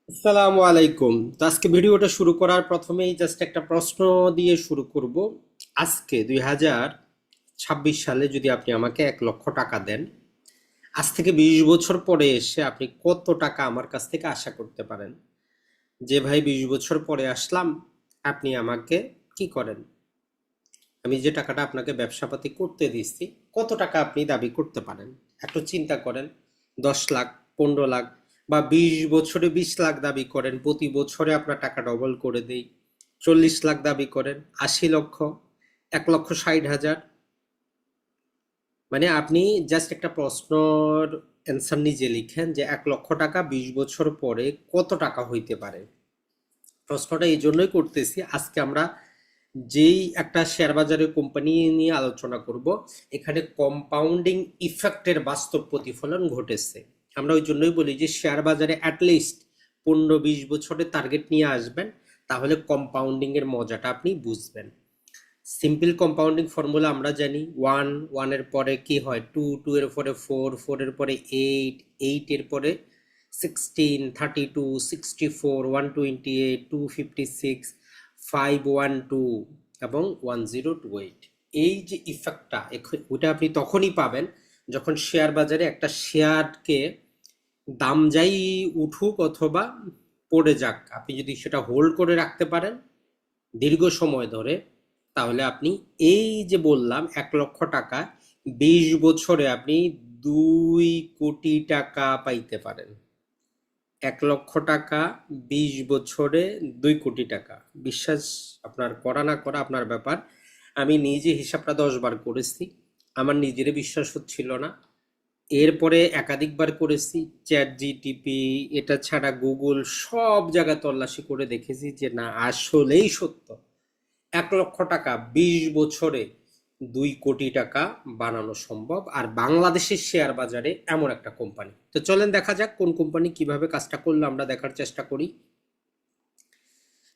আসসালামু আলাইকুম। তো আজকে ভিডিওটা শুরু করার প্রথমেই জাস্ট একটা প্রশ্ন দিয়ে শুরু করব। আজকে 2026 সালে যদি আপনি আমাকে 1 লক্ষ টাকা দেন, আজ থেকে 20 বছর পরে এসে আপনি কত টাকা আমার কাছ থেকে আশা করতে পারেন? যে ভাই 20 বছর পরে আসলাম, আপনি আমাকে কি করেন? আমি যে টাকাটা আপনাকে ব্যবসাপাতি করতে দিচ্ছি, কত টাকা আপনি দাবি করতে পারেন? একটু চিন্তা করেন। 10 লাখ, 15 লাখ, বা 20 বছরে 20 লাখ দাবি করেন, প্রতি বছরে আপনার টাকা ডবল করে দেই। 40 লাখ দাবি করেন, 80 লক্ষ, 1,60,000। মানে আপনি জাস্ট একটা প্রশ্নর অ্যান্সার নিজে লিখেন যে 1 লক্ষ টাকা 20 বছর পরে কত টাকা হইতে পারে। প্রশ্নটা এই জন্যই করতেছি, আজকে আমরা যেই একটা শেয়ার বাজারের কোম্পানি নিয়ে আলোচনা করব, এখানে কম্পাউন্ডিং ইফেক্টের বাস্তব প্রতিফলন ঘটেছে। আমরা ওই জন্যই বলি যে শেয়ার বাজারে অ্যাটলিস্ট 15-20 বছরের টার্গেট নিয়ে আসবেন, তাহলে কম্পাউন্ডিং এর মজাটা আপনি বুঝবেন। সিম্পল কম্পাউন্ডিং ফর্মুলা আমরা জানি, ওয়ান, ওয়ানের পরে কি হয়, টু, টু এর পরে ফোর, ফোরের পরে এইট, এইটের পরে 16, 32, 64, 128, 256, 512 এবং 1028। এই যে ইফেক্টটা, ওইটা আপনি তখনই পাবেন যখন শেয়ার বাজারে একটা শেয়ারকে দাম যাই উঠুক অথবা পড়ে যাক, আপনি যদি সেটা হোল্ড করে রাখতে পারেন দীর্ঘ সময় ধরে, তাহলে আপনি এই যে বললাম 1 লক্ষ টাকা 20 বছরে আপনি 2 কোটি টাকা পাইতে পারেন। 1 লক্ষ টাকা 20 বছরে 2 কোটি টাকা। বিশ্বাস আপনার করা না করা আপনার ব্যাপার। আমি নিজে হিসাবটা 10 বার করেছি, আমার নিজেরই বিশ্বাস হচ্ছিল না। এরপরে একাধিকবার করেছি, চ্যাট জিটিপি, এটা ছাড়া গুগল, সব জায়গায় তল্লাশি করে দেখেছি যে না, আসলেই সত্য। 1 লক্ষ টাকা 20 বছরে 2 কোটি টাকা বানানো সম্ভব, আর বাংলাদেশের শেয়ার বাজারে এমন একটা কোম্পানি। তো চলেন দেখা যাক কোন কোম্পানি কিভাবে কাজটা করলো, আমরা দেখার চেষ্টা করি।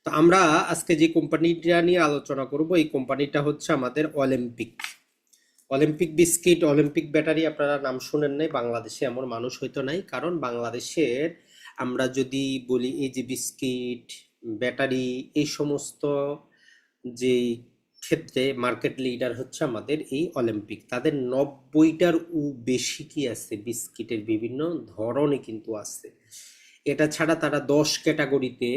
তো আমরা আজকে যে কোম্পানিটা নিয়ে আলোচনা করব, এই কোম্পানিটা হচ্ছে আমাদের Olympic. Olympic biscuit, Olympic battery, আপনারা নাম শুনেন নাই, বাংলাদেশে এমন মানুষ হয়তো নাই, কারণ বাংলাদেশের আমরা যদি বলি এই যে বিস্কিট, ব্যাটারি, এই সমস্ত যেই ক্ষেত্রে মার্কেট লিডার হচ্ছে আমাদের এই অলিম্পিক। তাদের 90টার বেশি কি আছে, বিস্কিটের বিভিন্ন ধরনই কিন্তু আছে। এটা ছাড়া তারা 10 ক্যাটাগরিতে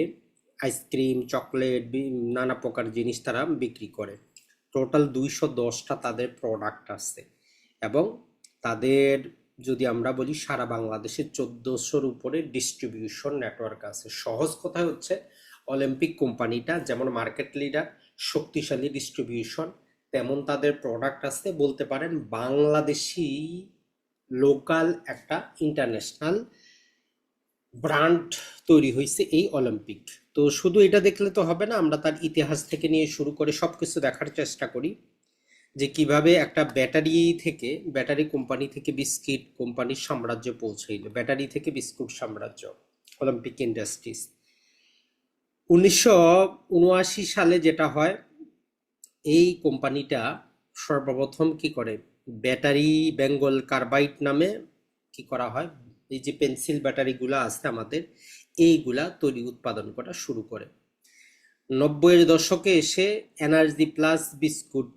আইসক্রিম, চকলেট, নানা প্রকার জিনিস তারা বিক্রি করে। টোটাল 210টা তাদের প্রোডাক্ট আছে, এবং তাদের যদি আমরা বলি সারা বাংলাদেশে 1400-র উপরে ডিস্ট্রিবিউশন নেটওয়ার্ক আছে। সহজ কথা হচ্ছে অলিম্পিক কোম্পানিটা যেমন মার্কেট লিডার, শক্তিশালী ডিস্ট্রিবিউশন, তেমন তাদের প্রোডাক্ট আছে। বলতে পারেন বাংলাদেশি লোকাল একটা ইন্টারন্যাশনাল ব্র্যান্ড তৈরি হয়েছে এই অলিম্পিক। তো শুধু এটা দেখলে তো হবে না, আমরা তার ইতিহাস থেকে নিয়ে শুরু করে সবকিছু দেখার চেষ্টা করি যে কিভাবে একটা ব্যাটারি কোম্পানি থেকে বিস্কিট কোম্পানির সাম্রাজ্য পৌঁছাইল, ব্যাটারি থেকে বিস্কুট সাম্রাজ্য, অলিম্পিক ইন্ডাস্ট্রিজ। 1979 সালে যেটা হয়, এই কোম্পানিটা সর্বপ্রথম কি করে, ব্যাটারি বেঙ্গল কার্বাইড নামে কি করা হয়, এই যে পেন্সিল ব্যাটারিগুলা আছে আমাদের, এইগুলা তৈরি উৎপাদন করা শুরু করে। 90-এর দশকে এসে এনার্জি প্লাস বিস্কুট,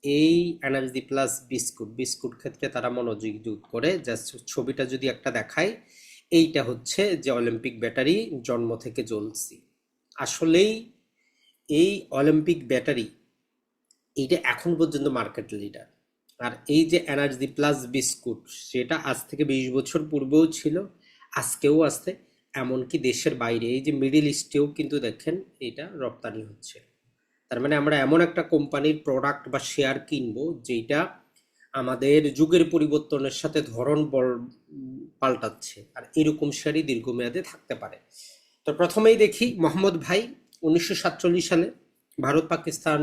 এই এনার্জি প্লাস বিস্কুট বিস্কুট ক্ষেত্রে তারা মনোযোগ করে। জাস্ট ছবিটা যদি একটা দেখায়, এইটা হচ্ছে যে অলিম্পিক ব্যাটারি জন্ম থেকে জ্বলছি। আসলেই এই অলিম্পিক ব্যাটারি এইটা এখন পর্যন্ত মার্কেট লিডার। আর এই যে এনার্জি প্লাস বিস্কুট, সেটা আজ থেকে 20 বছর পূর্বেও ছিল, আজকেও আছে। এমনকি দেশের বাইরে এই যে মিডিল ইস্টেও কিন্তু দেখেন এটা রপ্তানি হচ্ছে। তার মানে আমরা এমন একটা কোম্পানির প্রোডাক্ট বা শেয়ার কিনবো যেটা আমাদের যুগের পরিবর্তনের সাথে ধরন পাল্টাচ্ছে, আর এরকম শেয়ারই দীর্ঘমেয়াদে থাকতে পারে। তো প্রথমেই দেখি মোহাম্মদ ভাই 1947 সালে ভারত পাকিস্তান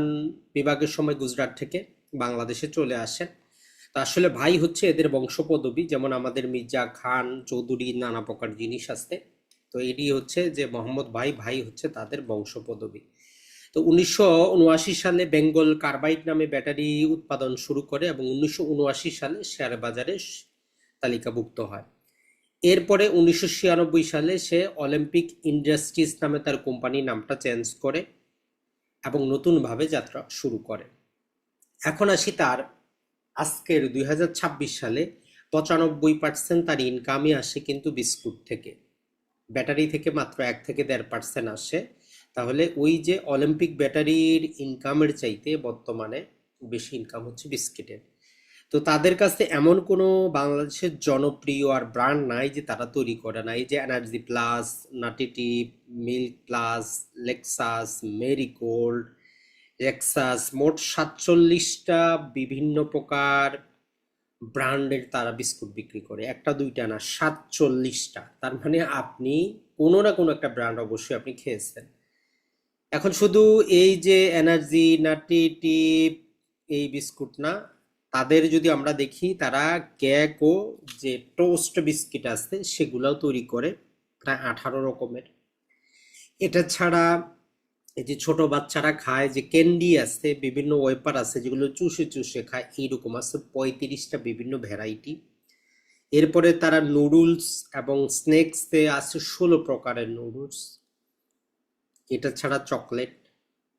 বিভাগের সময় গুজরাট থেকে বাংলাদেশে চলে আসেন। তো আসলে ভাই হচ্ছে এদের বংশপদবী, যেমন আমাদের মির্জা খান, চৌধুরী, নানা প্রকার জিনিস আছে। তো এটি হচ্ছে যে মোহাম্মদ ভাই, ভাই হচ্ছে তাদের বংশপদবী। তো 1979 সালে বেঙ্গল কার্বাইড নামে ব্যাটারি উৎপাদন শুরু করে এবং 1979 সালে শেয়ার বাজারে তালিকাভুক্ত হয়। এরপরে 1996 সালে সে অলিম্পিক ইন্ডাস্ট্রিজ নামে তার কোম্পানির নামটা চেঞ্জ করে এবং নতুনভাবে যাত্রা শুরু করে। এখন আসি তার আজকের 2026 সালে 95% তার ইনকামই আসে কিন্তু বিস্কুট থেকে, ব্যাটারি থেকে মাত্র 1 থেকে 1.5% আসে। তাহলে ওই যে অলিম্পিক ব্যাটারির ইনকামের চাইতে বর্তমানে বেশি ইনকাম হচ্ছে বিস্কিটের। তো তাদের কাছে এমন কোনো বাংলাদেশের জনপ্রিয় আর ব্র্যান্ড নাই যে তারা তৈরি করে না। এই যে এনার্জি প্লাস, নাটিটিপ, milk plus, Lexus, Marigold, Rexus, মোট 47টা বিভিন্ন প্রকার ব্র্যান্ডের তারা বিস্কুট বিক্রি করে, একটা দুইটা না, 47টা। তার মানে আপনি কোনো না কোনো একটা ব্র্যান্ড অবশ্যই আপনি খেয়েছেন। এখন শুধু এই যে এনার্জি, নাটিটিপ, এই বিস্কুট না, তাদের যদি আমরা দেখি তারা কেক ও যে টোস্ট বিস্কিট আছে সেগুলাও তৈরি করে প্রায় 18 রকমের। এটা ছাড়া এই যে ছোট বাচ্চারা খায় যে ক্যান্ডি আছে, বিভিন্ন ওয়েপার আছে যেগুলো চুষে চুষে খায়, এইরকম আছে 35টা বিভিন্ন ভ্যারাইটি। এরপরে তারা নুডলস এবং স্ন্যাক্সে আছে 16 প্রকারের নুডলস। এটা ছাড়া চকলেট,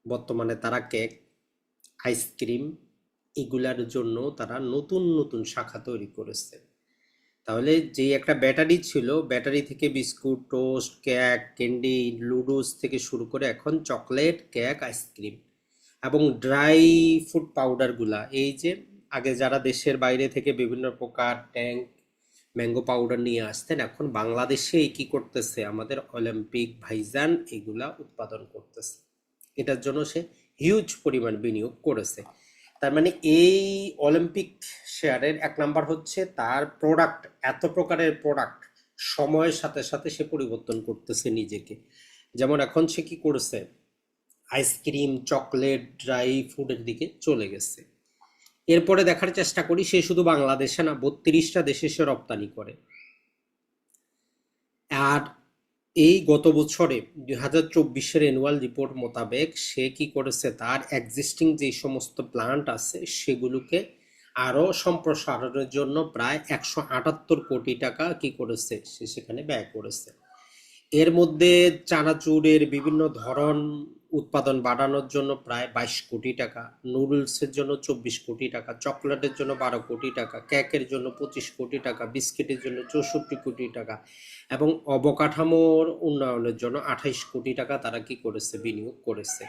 বর্তমানে তারা কেক, আইসক্রিম, এগুলার জন্য তারা নতুন নতুন শাখা তৈরি করেছে। তাহলে যে একটা ব্যাটারি ছিল, ব্যাটারি থেকে বিস্কুট, টোস্ট, কেক, ক্যান্ডি, লুডুস থেকে শুরু করে এখন চকলেট, কেক, আইসক্রিম এবং ড্রাই ফ্রুট পাউডারগুলা, এই যে আগে যারা দেশের বাইরে থেকে বিভিন্ন প্রকার ট্যাঙ্ক ম্যাঙ্গো পাউডার নিয়ে আসতেন, এখন বাংলাদেশে কি করতেছে, আমাদের অলিম্পিক ভাইজান এগুলা উৎপাদন করতেছে। এটার জন্য সে হিউজ পরিমাণ বিনিয়োগ করেছে। তার মানে এই অলিম্পিক শেয়ারের 1 নাম্বার হচ্ছে তার প্রোডাক্ট, এত প্রকারের প্রোডাক্ট সময়ের সাথে সাথে সে পরিবর্তন করতেছে নিজেকে। যেমন এখন সে কি করেছে, আইসক্রিম, চকলেট, ড্রাই ফ্রুটের দিকে চলে গেছে। এরপরে দেখার চেষ্টা করি সে শুধু বাংলাদেশে না, 32টা দেশে সে রপ্তানি করে। আর এই গত বছরে 2024-এর অ্যানুয়াল রিপোর্ট মোতাবেক সে কি করেছে, তার এক্সিস্টিং যে সমস্ত প্লান্ট আছে সেগুলোকে আরো সম্প্রসারণের জন্য প্রায় 178 কোটি টাকা কি করেছে, সে সেখানে ব্যয় করেছে। এর মধ্যে চানাচুরের বিভিন্ন ধরন উৎপাদন বাড়ানোর জন্য প্রায় 22 কোটি টাকা, নুডলসের জন্য 24 কোটি টাকা, চকলেটের জন্য 12 কোটি টাকা, কেকের জন্য 25 কোটি টাকা, বিস্কিটের জন্য 64 কোটি টাকা এবং অবকাঠামোর উন্নয়নের জন্য 28 কোটি টাকা তারা কি করেছে, বিনিয়োগ করেছে।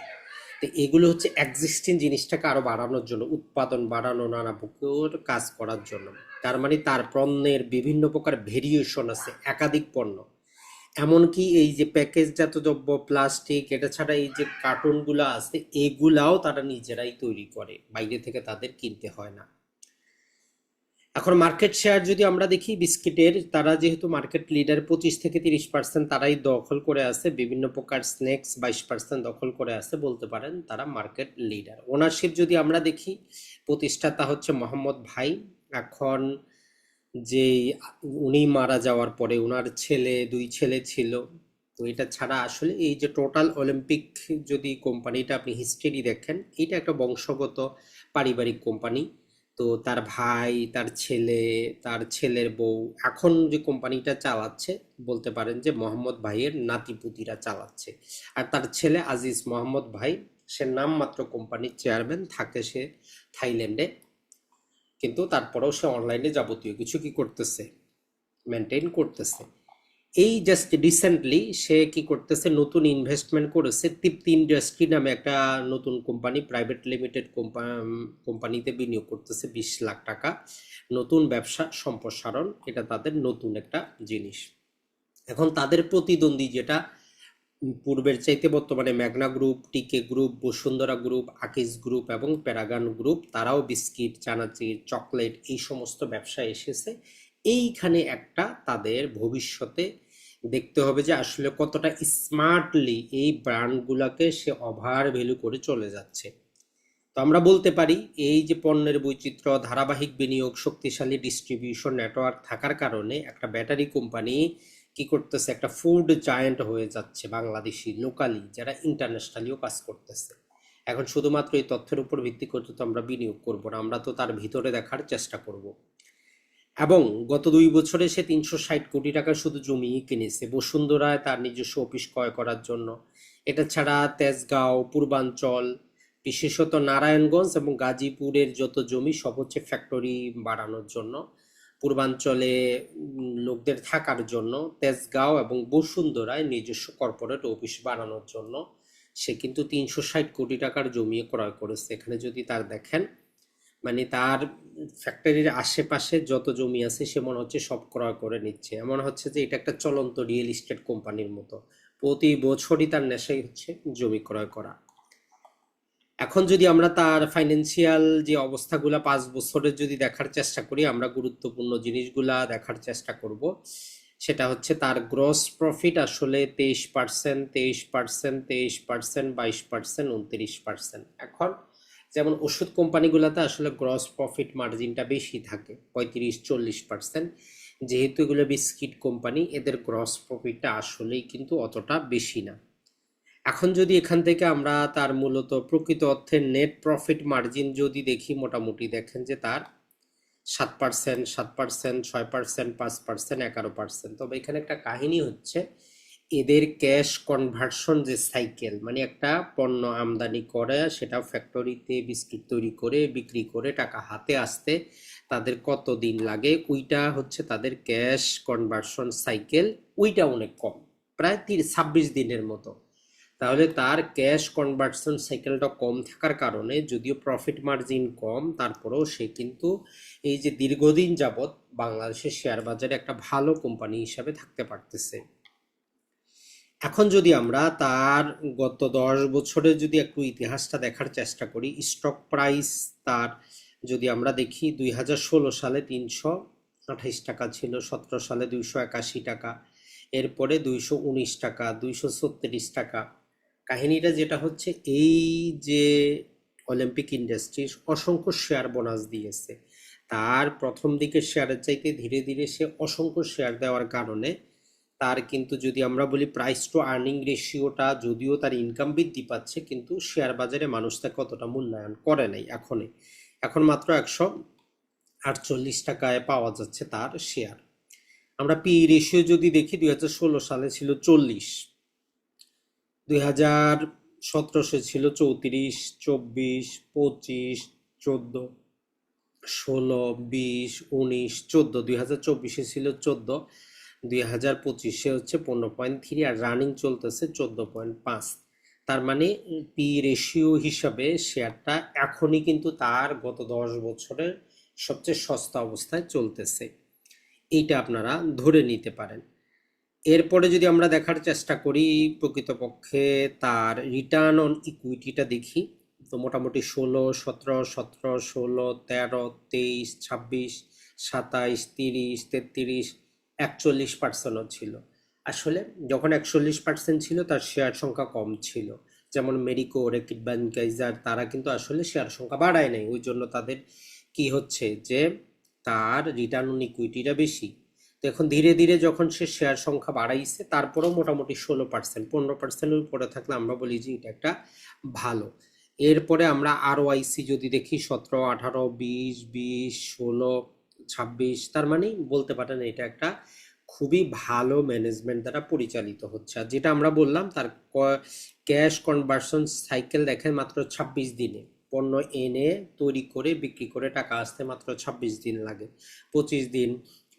তো এগুলো হচ্ছে এক্সিস্টিং জিনিসটাকে আরো বাড়ানোর জন্য, উৎপাদন বাড়ানো, নানা প্রকার কাজ করার জন্য। তার মানে তার পণ্যের বিভিন্ন প্রকার ভেরিয়েশন আছে, একাধিক পণ্য। এমনকি এই যে প্যাকেজজাত দ্রব্য, প্লাস্টিক, এটা ছাড়া এই যে কার্টুনগুলো আছে এগুলাও তারা নিজেরাই তৈরি করে, বাইরে থেকে তাদের কিনতে হয় না। এখন মার্কেট শেয়ার যদি আমরা দেখি বিস্কিটের, তারা যেহেতু মার্কেট লিডার, 25 থেকে 30% তারাই দখল করে আছে, বিভিন্ন প্রকার স্ন্যাক্স 22% দখল করে আছে, বলতে পারেন তারা মার্কেট লিডার। ওনারশিপ যদি আমরা দেখি, প্রতিষ্ঠাতা হচ্ছে মোহাম্মদ ভাই। এখন যে উনি মারা যাওয়ার পরে ওনার দুই ছেলে ছিল। তো এটা ছাড়া আসলে এই যে টোটাল অলিম্পিক যদি কোম্পানিটা আপনি হিস্ট্রি দেখেন, এটা একটা বংশগত পারিবারিক কোম্পানি। তো তার ভাই, তার ছেলে, তার ছেলের বউ এখন যে কোম্পানিটা চালাচ্ছে, বলতে পারেন যে মোহাম্মদ ভাইয়ের নাতিপুতিরা চালাচ্ছে। আর তার ছেলে আজিজ মোহাম্মদ ভাই, সে নামমাত্র কোম্পানির চেয়ারম্যান, থাকে সে থাইল্যান্ডে, কিন্তু তারপরেও সে অনলাইনে যাবতীয় কিছু কি করতেছে, মেনটেন করতেছে। এই জাস্ট রিসেন্টলি সে কি করতেছে, নতুন ইনভেস্টমেন্ট করেছে, তৃপ্তি ইন্ডাস্ট্রি নামে একটা নতুন কোম্পানি, প্রাইভেট লিমিটেড কোম্পানিতে বিনিয়োগ করতেছে 20 লাখ টাকা। নতুন ব্যবসা সম্প্রসারণ, এটা তাদের নতুন একটা জিনিস। এখন তাদের প্রতিদ্বন্দ্বী যেটা পূর্বের চাইতে বর্তমানে মেঘনা গ্রুপ, টিকে group, Bashundhara group, Akij group এবং প্যারাগান গ্রুপ, তারাও বিস্কিট, চানাচুর, চকলেট এই সমস্ত ব্যবসায় এসেছে। এইখানে একটা তাদের ভবিষ্যতে দেখতে হবে যে আসলে কতটা স্মার্টলি এই ব্র্যান্ডগুলোকে সে ওভার ভ্যালু করে চলে যাচ্ছে। তো আমরা বলতে পারি এই যে পণ্যের বৈচিত্র্য, ধারাবাহিক বিনিয়োগ, শক্তিশালী ডিস্ট্রিবিউশন নেটওয়ার্ক থাকার কারণে একটা ব্যাটারি কোম্পানি কি করতেছে, একটা ফুড জায়ান্ট হয়ে যাচ্ছে বাংলাদেশি লোকালি, যারা ইন্টারন্যাশনালিও কাজ করতেছে। এখন শুধুমাত্র এই তথ্যের উপর ভিত্তি করে তো আমরা বিনিয়োগ করব না, আমরা তো তার ভিতরে দেখার চেষ্টা করব। এবং গত 2 বছরে সে 360 কোটি টাকা শুধু জমি কিনেছে বসুন্ধরায় তার নিজস্ব অফিস ক্রয় করার জন্য। এটা ছাড়া তেজগাঁও, পূর্বাঞ্চল, বিশেষত নারায়ণগঞ্জ এবং গাজীপুরের যত জমি সব হচ্ছে ফ্যাক্টরি বাড়ানোর জন্য, পূর্বাঞ্চলে লোকদের থাকার জন্য, তেজগাঁও এবং বসুন্ধরায় নিজস্ব কর্পোরেট অফিস বাড়ানোর জন্য সে কিন্তু 360 কোটি টাকার জমি ক্রয় করেছে। এখানে যদি তার দেখেন, মানে তার ফ্যাক্টরির আশেপাশে যত জমি আছে সে মনে হচ্ছে সব ক্রয় করে নিচ্ছে। এমন হচ্ছে যে এটা একটা চলন্ত রিয়েল এস্টেট কোম্পানির মতো, প্রতি বছরই তার নেশাই হচ্ছে জমি ক্রয় করা। এখন যদি আমরা তার ফাইন্যান্সিয়াল যে অবস্থাগুলা 5 বছরের যদি দেখার চেষ্টা করি, আমরা গুরুত্বপূর্ণ জিনিসগুলা দেখার চেষ্টা করব। সেটা হচ্ছে তার গ্রস প্রফিট আসলে 23%, 23%, 23%, 22%, 29%। এখন যেমন ওষুধ কোম্পানিগুলোতে আসলে গ্রস প্রফিট মার্জিনটা বেশি থাকে, 35-40%। যেহেতু এগুলো বিস্কিট কোম্পানি, এদের গ্রস প্রফিটটা আসলেই কিন্তু অতটা বেশি না। এখন যদি এখান থেকে আমরা তার মূলত প্রকৃত অর্থে নেট প্রফিট মার্জিন যদি দেখি, মোটামুটি দেখেন যে তার 7%, 7%, 6%, 5%, 11%। তবে এখানে একটা কাহিনী হচ্ছে, এদের ক্যাশ কনভার্সন যে সাইকেল, মানে একটা পণ্য আমদানি করে সেটা ফ্যাক্টরিতে বিস্কিট তৈরি করে বিক্রি করে টাকা হাতে আসতে তাদের কত দিন লাগে, ওইটা হচ্ছে তাদের ক্যাশ কনভার্সন সাইকেল, ওইটা অনেক কম, প্রায় 26 দিনের মতো। তাহলে তার ক্যাশ কনভার্সন সাইকেলটা কম থাকার কারণে যদিও প্রফিট মার্জিন কম, তারপরেও সে কিন্তু এই যে দীর্ঘদিন যাবৎ বাংলাদেশের শেয়ার বাজারে একটা ভালো কোম্পানি হিসাবে থাকতে পারতেছে। এখন যদি আমরা তার গত 10 বছরের যদি একটু ইতিহাসটা দেখার চেষ্টা করি, স্টক প্রাইস তার যদি আমরা দেখি, 2016 সালে 328 টাকা ছিল, 17 সালে 281 টাকা, এরপরে 219 টাকা, 236 টাকা। কাহিনীটা যেটা হচ্ছে, এই যে অলিম্পিক ইন্ডাস্ট্রিজ অসংখ্য শেয়ার বোনাস দিয়েছে, তার প্রথম দিকে শেয়ারের চাইতে ধীরে ধীরে সে অসংখ্য শেয়ার দেওয়ার কারণে তার কিন্তু যদি আমরা বলি প্রাইস টু আর্নিং রেশিওটা, যদিও তার ইনকাম বৃদ্ধি পাচ্ছে কিন্তু শেয়ার বাজারে মানুষ তাকে অতটা মূল্যায়ন করে নাই। এখন মাত্র 148 টাকায় পাওয়া যাচ্ছে তার শেয়ার। আমরা পি রেশিও যদি দেখি, 2016 সালে ছিল 40, 2017 ছিল 34, 24, 25, 14, 16, 20, 19, 14, 2024 ছিল 14, 2025 হচ্ছে 15.3, আর রানিং চলতেছে 14.5। তার মানে পি রেশিও হিসাবে শেয়ারটা এখনই কিন্তু তার গত 10 বছরের সবচেয়ে সস্তা অবস্থায় চলতেছে, এইটা আপনারা ধরে নিতে পারেন। এরপরে যদি আমরা দেখার চেষ্টা করি প্রকৃতপক্ষে তার রিটার্ন অন ইকুইটিটা দেখি, তো মোটামুটি 16, 17, 17, 16, 13, 23, 26, 27, 30, 33, 41% ছিল। আসলে যখন 41% ছিল তার শেয়ার সংখ্যা কম ছিল, যেমন মেরিকো, রেকিট ব্যাংকাইজার, তারা কিন্তু আসলে শেয়ার সংখ্যা বাড়ায় নাই, ওই জন্য তাদের কি হচ্ছে যে তার রিটার্ন অন ইকুইটিটা বেশি। তো এখন ধীরে ধীরে যখন সে শেয়ার সংখ্যা বাড়াইছে, তারপরেও মোটামুটি 16%, 15%-এর উপরে থাকলে আমরা বলি যে এটা একটা ভালো। এরপরে আমরা আরওআইসি যদি দেখি, 17, 18, 20, 20, 16, 26, তার মানে বলতে পারেন এটা একটা খুবই ভালো ম্যানেজমেন্ট দ্বারা পরিচালিত হচ্ছে। আর যেটা আমরা বললাম, তার ক্যাশ কনভার্সন সাইকেল দেখেন মাত্র 26 দিনে, পণ্য এনে তৈরি করে বিক্রি করে টাকা আসতে মাত্র 26 দিন লাগে। 25 দিন,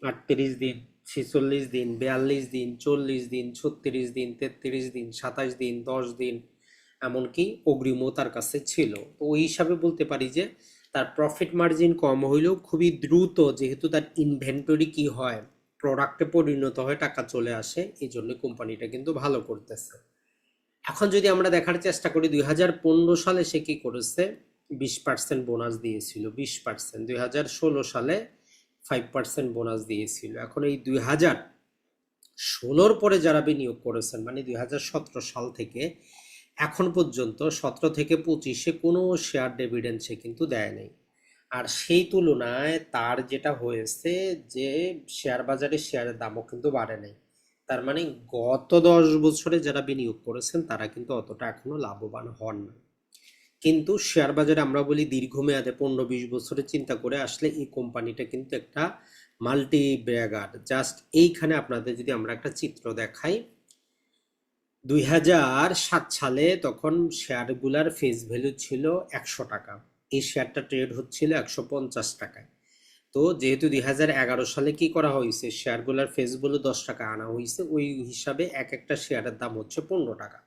38 দিন, 46 দিন, 42 দিন, 40 দিন, 36 দিন, 33 দিন, 27 দিন, 10 দিন, এমনকি অগ্রিমও তার কাছে ছিল। তো ওই হিসাবে বলতে পারি যে তার প্রফিট মার্জিন কম হইলেও খুবই দ্রুত, যেহেতু তার ইনভেন্টরি কি হয়, প্রোডাক্টে পরিণত হয়ে টাকা চলে আসে, এই জন্য কোম্পানিটা কিন্তু ভালো করতেছে। এখন যদি আমরা দেখার চেষ্টা করি, 2015 সালে সে কি করেছে, 20% বোনাস দিয়েছিল, 20%। 2016 সালে 5% বোনাস দিয়েছিল। এখন এই 2016 পরে যারা বিনিয়োগ করেছেন, মানে 2017 সাল থেকে এখন পর্যন্ত 17 থেকে 25-এ কোনো শেয়ার ডিভিডেন্ড সে কিন্তু দেয় নাই। আর সেই তুলনায় তার যেটা হয়েছে যে শেয়ার বাজারে শেয়ারের দামও কিন্তু বাড়ে নাই। তার মানে গত 10 বছরে যারা বিনিয়োগ করেছেন তারা কিন্তু অতটা এখনো লাভবান হন না। কিন্তু শেয়ার বাজারে আমরা বলি দীর্ঘমেয়াদে 15-20 বছরের চিন্তা করে আসলে এই কোম্পানিটা কিন্তু একটা মাল্টি ব্যাগার। জাস্ট এইখানে আপনাদের যদি আমরা একটা চিত্র দেখাই, 2007 সালে তখন শেয়ারগুলার ফেস ভ্যালু ছিল 100 টাকা, এই শেয়ারটা ট্রেড হচ্ছিল 150 টাকায়। তো যেহেতু 2011 সালে কি করা হয়েছে, শেয়ারগুলার ফেস ভ্যালু 10 টাকা আনা হয়েছে, ওই হিসাবে এক একটা শেয়ারের দাম হচ্ছে 15 টাকা।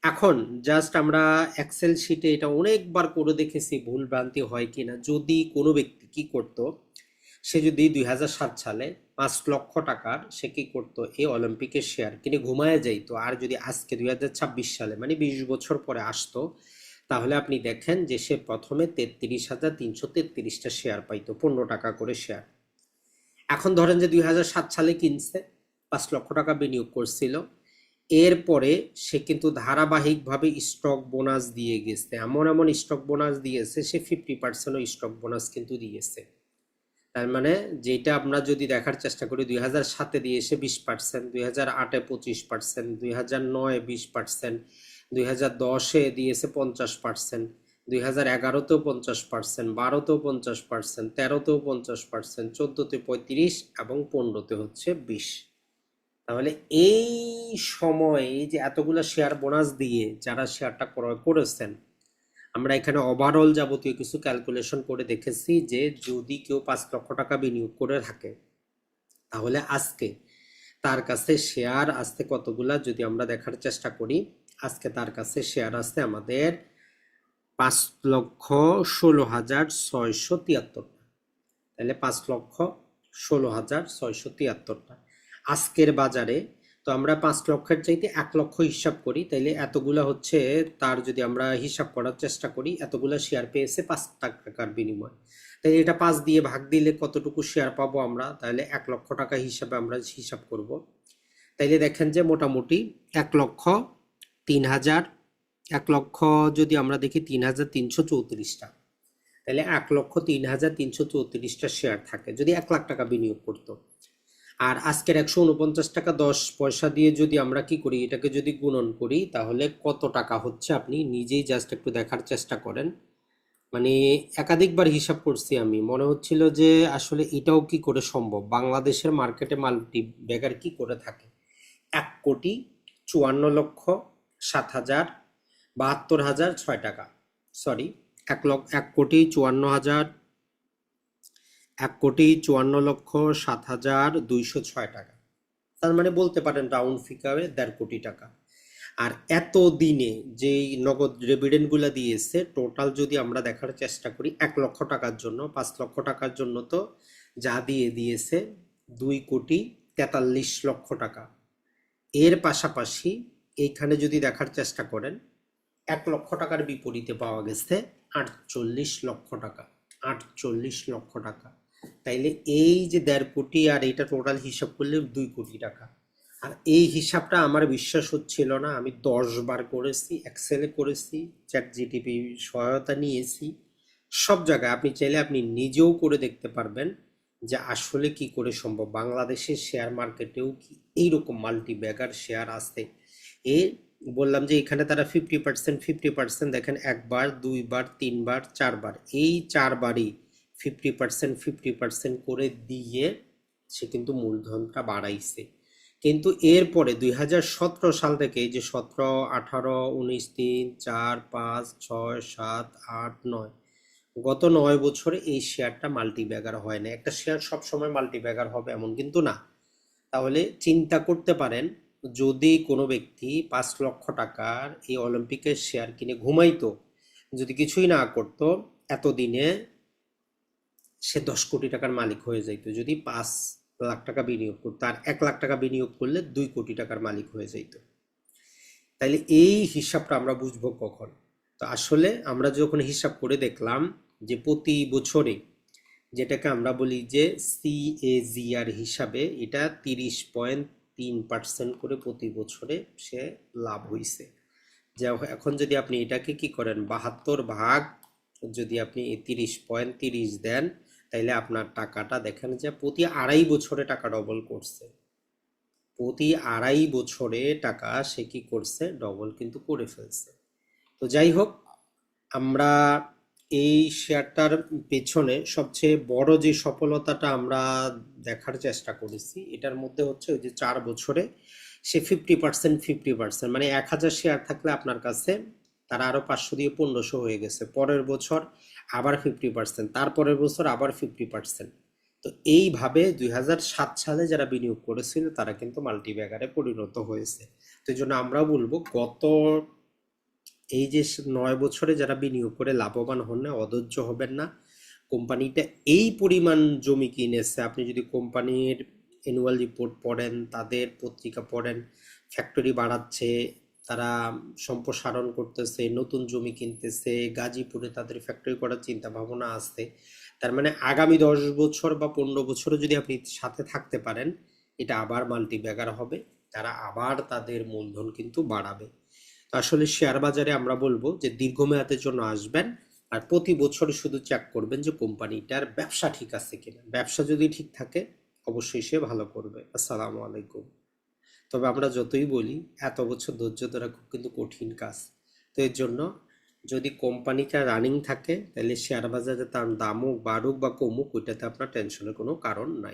এখন জাস্ট আমরা এক্সেল শিটে এটা অনেকবার করে দেখেছি ভুল ভ্রান্তি হয় কিনা। যদি কোনো ব্যক্তি কি করত, সে যদি 2007 সালে 5 লক্ষ টাকার সে কি করতো, এই অলিম্পিকের শেয়ার কিনে ঘুমায় যাইতো, আর যদি আজকে 2026 সালে মানে 20 বছর পরে আসতো, তাহলে আপনি দেখেন যে সে প্রথমে 33,333টা শেয়ার পাইতো, 15 টাকা করে শেয়ার। এখন ধরেন যে 2007 সালে কিনছে, 5 লক্ষ টাকা বিনিয়োগ করছিল, এরপরে সে কিন্তু ধারাবাহিকভাবে স্টক বোনাস দিয়ে গেছে, এমন এমন স্টক বোনাস দিয়েছে, সে 50%ও স্টক বোনাস কিন্তু দিয়েছে। তার মানে যেটা আমরা যদি দেখার চেষ্টা করি, 2007-এ দিয়েছে 20%, 2008-এ 25%, 2009-এ 20%, 2010-এ দিয়েছে 50%, 2011-তেও 50%, 12-তেও 50%, 13-তেও 50%, 14-তে 35 এবং 15-তে হচ্ছে 20। তাহলে এই সময়ে যে এতগুলো শেয়ার বোনাস দিয়ে যারা শেয়ারটা ক্রয় করেছেন, আমরা এখানে ওভারঅল যাবতীয় কিছু ক্যালকুলেশন করে দেখেছি যে যদি কেউ 5 লক্ষ টাকা বিনিয়োগ করে থাকে, তাহলে আজকে তার কাছে শেয়ার আসতে কতগুলা যদি আমরা দেখার চেষ্টা করি, আজকে তার কাছে শেয়ার আসতে আমাদের 5,16,673। তাহলে 5,16,673 আজকের বাজারে। তো আমরা 5 লক্ষের চাইতে 1 লক্ষ হিসাব করি, তাইলে এতগুলা হচ্ছে তার, যদি আমরা হিসাব করার চেষ্টা করি, এতগুলা শেয়ার পেয়েছে 5 টাকার বিনিময়। তাই এটা 5 দিয়ে ভাগ দিলে কতটুকু শেয়ার পাবো আমরা, তাহলে 1 লক্ষ টাকা হিসাবে আমরা হিসাব করব। তাইলে দেখেন যে মোটামুটি 1,03,000, 1 লক্ষ যদি আমরা দেখি 3,334টা, তাহলে 1,03,334টা শেয়ার থাকে যদি 1 লাখ টাকা বিনিয়োগ করতো। আর আজকের 149 টাকা 10 পয়সা দিয়ে যদি আমরা কি করি, এটাকে যদি গুণন করি, তাহলে কত টাকা হচ্ছে আপনি নিজেই জাস্ট একটু দেখার চেষ্টা করেন। মানে একাধিকবার হিসাব করছি, আমি মনে হচ্ছিল যে আসলে এটাও কি করে সম্ভব, বাংলাদেশের মার্কেটে মাল্টি ব্যাগার কি করে থাকে। 1,54,07,072,6 টাকা, সরি, 1,54,07,206 টাকা। তার মানে বলতে পারেন রাউন্ড ফিগারে 1.5 কোটি টাকা। আর এত দিনে যেই নগদ ডিভিডেন্ডগুলো দিয়েছে টোটাল যদি আমরা দেখার চেষ্টা করি, 1 লক্ষ টাকার জন্য, 5 লক্ষ টাকার জন্য তো যা দিয়েছে 2,43,00,000 টাকা। এর পাশাপাশি এইখানে যদি দেখার চেষ্টা করেন, 1 লক্ষ টাকার বিপরীতে পাওয়া গেছে 48 লক্ষ টাকা, 48 লক্ষ টাকা। তাইলে এই যে 1.5 কোটি আর এটা টোটাল হিসাব করলে 2 কোটি টাকা। আর এই হিসাবটা আমার বিশ্বাস হচ্ছিল না, আমি 10 বার করেছি, এক্সেলে করেছি, চ্যাট জিটিপি সহায়তা নিয়েছি, সব জায়গায় আপনি চাইলে আপনি নিজেও করে দেখতে পারবেন যে আসলে কি করে সম্ভব বাংলাদেশের শেয়ার মার্কেটেও কি এইরকম মাল্টি ব্যাগার শেয়ার আছে। এ বললাম যে এখানে তারা 50%, 50% দেখেন, 1 বার, 2 বার, 3 বার, 4 বার, এই 4 বারই 50%, 50% করে দিয়ে সে কিন্তু মূলধনটা বাড়াইছে। কিন্তু এরপরে 2017 সাল থেকে, এই যে 17, 18, 19, 3, 4, 5, 6, 7, 8, 9, গত 9 বছরে এই শেয়ারটা মাল্টি ব্যাগার হয় না। একটা শেয়ার সব সময় মাল্টি ব্যাগার হবে এমন কিন্তু না। তাহলে চিন্তা করতে পারেন, যদি কোনো ব্যক্তি 5 লক্ষ টাকার এই অলিম্পিকের শেয়ার কিনে ঘুমাইতো, যদি কিছুই না করতো, এতদিনে সে 10 কোটি টাকার মালিক হয়ে যাইত। যদি 5 লাখ টাকা বিনিয়োগ করতো, আর 1 লাখ টাকা বিনিয়োগ করলে 2 কোটি টাকার মালিক হয়ে যাইত। তাইলে এই হিসাবটা আমরা বুঝবো কখন? তো আসলে আমরা যখন হিসাব করে দেখলাম যে প্রতি বছরে, যেটাকে আমরা বলি যে CAGR হিসাবে, এটা 30.3% করে প্রতি বছরে সে লাভ হইছে। যে এখন যদি আপনি এটাকে কি করেন, 72 ভাগ যদি আপনি 30.30 দেন, তাইলে আপনার টাকাটা দেখেন যে প্রতি 2.5 বছরে টাকা ডবল করছে। প্রতি 2.5 বছরে টাকা সে কি করছে, ডবল কিন্তু করে ফেলছে। তো যাই হোক, আমরা এই শেয়ারটার পেছনে সবচেয়ে বড় যে সফলতাটা আমরা দেখার চেষ্টা করেছি এটার মধ্যে হচ্ছে ওই যে 4 বছরে সে 50%, মানে 1,000 শেয়ার থাকলে আপনার কাছে তারা আরো 500 দিয়ে 1500 হয়ে গেছে, পরের বছর আবার 50%, তারপরের বছর আবার 50%। তো এইভাবে 2007 সালে যারা বিনিয়োগ করেছিল তারা কিন্তু মাল্টিব্যাগারে পরিণত হয়েছে। তো এই জন্য আমরা বলবো গত এই যে 9 বছরে যারা বিনিয়োগ করে লাভবান হন না, অধৈর্য হবেন না। কোম্পানিটা এই পরিমাণ জমি কিনেছে, আপনি যদি কোম্পানির অ্যানুয়াল রিপোর্ট পড়েন, তাদের পত্রিকা পড়েন, ফ্যাক্টরি বাড়াচ্ছে, তারা সম্প্রসারণ করতেছে, নতুন জমি কিনতেছে, গাজীপুরে তাদের ফ্যাক্টরি করার চিন্তা ভাবনা আছে। তার মানে আগামী 10 বছর বা 15 বছরও যদি আপনি সাথে থাকতে পারেন, এটা আবার মাল্টিব্যাগার হবে, তারা আবার তাদের মূলধন কিন্তু বাড়াবে। তো আসলে শেয়ার বাজারে আমরা বলবো যে দীর্ঘমেয়াদের জন্য আসবেন, আর প্রতি বছর শুধু চেক করবেন যে কোম্পানিটার ব্যবসা ঠিক আছে কিনা। ব্যবসা যদি ঠিক থাকে অবশ্যই সে ভালো করবে। আসসালামু আলাইকুম। তবে আমরা যতই বলি এত বছর ধৈর্য ধরা খুব কিন্তু কঠিন কাজ। তো এর জন্য যদি কোম্পানিটা রানিং থাকে তাহলে শেয়ার বাজারে তার দামও বাড়ুক বা কমুক ওইটাতে আপনার টেনশনের কোনো কারণ নাই।